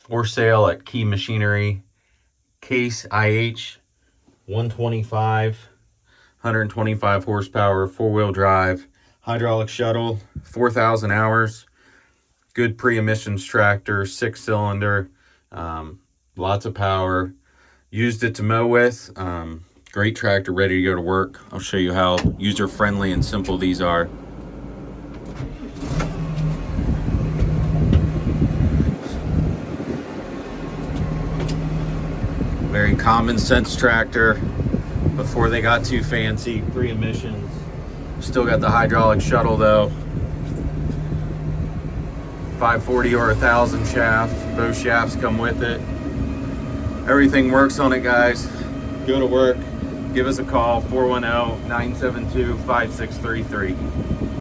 For sale at Key Machinery. Case IH 125, 125 horsepower, four-wheel drive, hydraulic shuttle, 4,000 hours. Good pre-emissions tractor, 6-cylinder, lots of power. Used it to mow with. Great tractor, ready to go to work. I'll show you how user-friendly and simple these are. Very common sense tractor before they got too fancy. Pre-emissions. Still got the hydraulic shuttle though. 540 or 1000 shaft. Both shafts come with it. Everything works on it, guys. Go to work. Give us a call, 410-972-5633.